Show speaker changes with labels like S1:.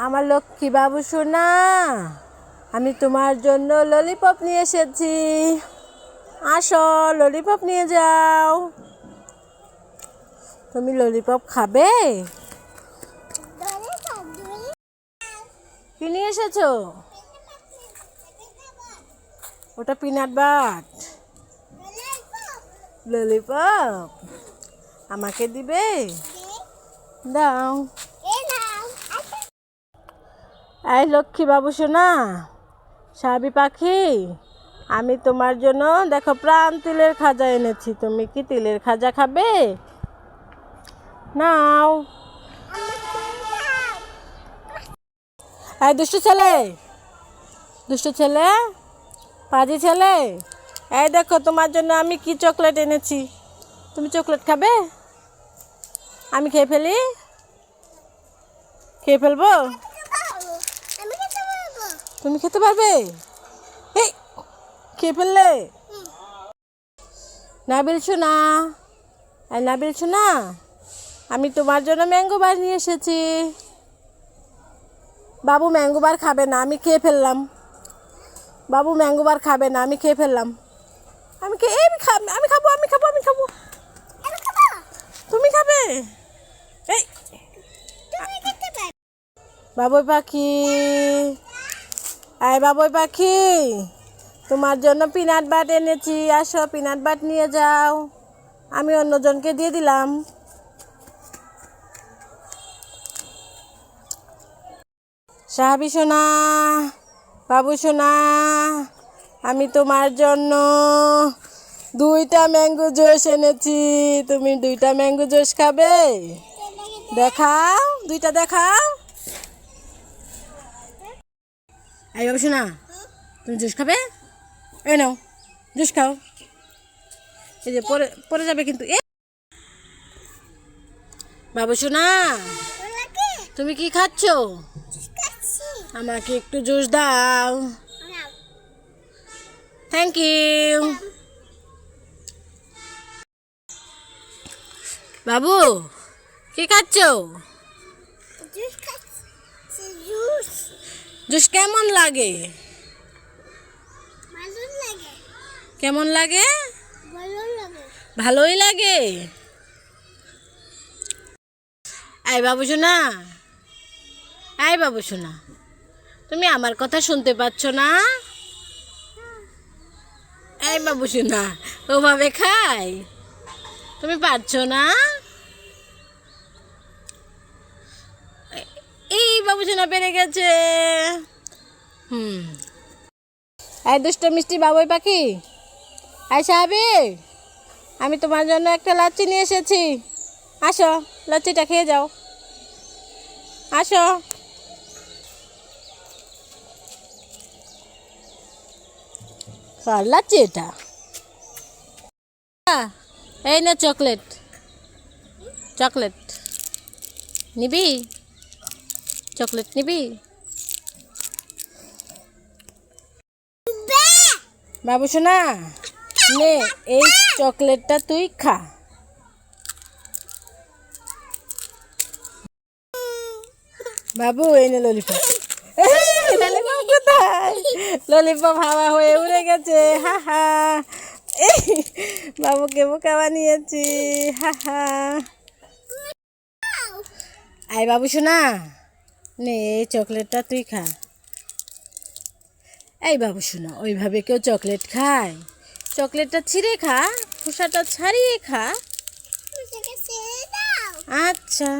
S1: আমার লক্ষ্মী বাবু সোনা, আমি তোমার জন্য ললিপপ নিয়ে এসেছি। আসো, ললিপপ নিয়ে যাও। তুমি ললিপপ খাবে? কি নিয়ে এসেছো? ওটা পিনাট বাট। ললিপপ আমাকে দিবে? দাও। এই লক্ষ্মী বাবু সোনা, সাবি পাখি, আমি তোমার জন্য দেখো প্রাণ তিলের খাজা এনেছি। তুমি কি তিলের খাজা খাবে? নাও। এই দুষ্টু ছেলে, দুষ্টু ছেলে, পাজি ছেলে, এই দেখো তোমার জন্য আমি কি চকলেট এনেছি। তুমি চকলেট খাবে? আমি খেয়ে ফেলি? খেয়ে ফেলবো? তুমি খেতে পারবে? এই খেয়ে ফেললে? নাবিল সোনা, এই নাবিল সোনা, আমি তোমার জন্য ম্যাঙ্গো বার নিয়ে এসেছি। বাবু ম্যাঙ্গো বার খাবে না, আমি খেয়ে ফেললাম। বাবু ম্যাঙ্গো বার খাবে না, আমি খেয়ে ফেললাম। আমি খাবো, আমি খাবো, আমি খাবো, আমি খাবো। তুমি খাবে? এই বাবুই পাখি, আয় বাবুই পাখি, তোমার জন্য পিনাট বাট এনেছি। আসো, পিনাট বাট নিয়ে যাও। আমি অন্যজনকে দিয়ে দিলাম। সাহাবি সোনা, বাবু সোনা, আমি তোমার জন্য 2টা ম্যাঙ্গো জুস এনেছি। তুমি 2টা ম্যাঙ্গো জুস খাবে? দেখাও, 2টা দেখাও। এই বাবু সোনা, তুমি জুস খাবে? এই নাও, জুস খাও। এই যে পরে পরে যাবে কিন্তু। বাবু সোনা, তুমি কি খাচ্ছ? আমাকে একটু জুস দাও। Thank you. বাবু কি খাচ্ছ? জুস কেমন লাগে? কেমন লাগে? ভালোই লাগে। এই বাবু সোনা, এই বাবু সোনা, তুমি আমার কথা শুনতে পাচ্ছ না? এই বাবু সোনা, ওভাবে খাই? তুমি পারছো না? এই বাবু সোনা পেরে গেছে। এই দুষ্ট মিষ্টি বাবুই পাখি, এই সাহাবি, আমি তোমার জন্য একটা লাচ্ছি নিয়ে এসেছি। আসো, লাচ্ছিটা খেয়ে যাও। আসো। কার লাচ্ছি এটা? এই না চকলেট, চকলেট নিবি? চকলেট নিবি? বাবু সোনা, নে এই চকলেটটা তুই খা। বাবু এই নে ললিপপ। ললিপপ কোথায়? ললিপপ হাওয়া হয়ে উড়ে গেছে। হা হা, বাবুকে বোকা বানিয়েছি। হা হা। আয় বাবু সোনা, নে এই চকলেটটা তুই খা। এই বাবু সোনা, ওইভাবে কেউ চকলেট খায়? চকলেটটা ছিঁড়ে খা, খোসাটা ছাড়িয়ে খা। আচ্ছা।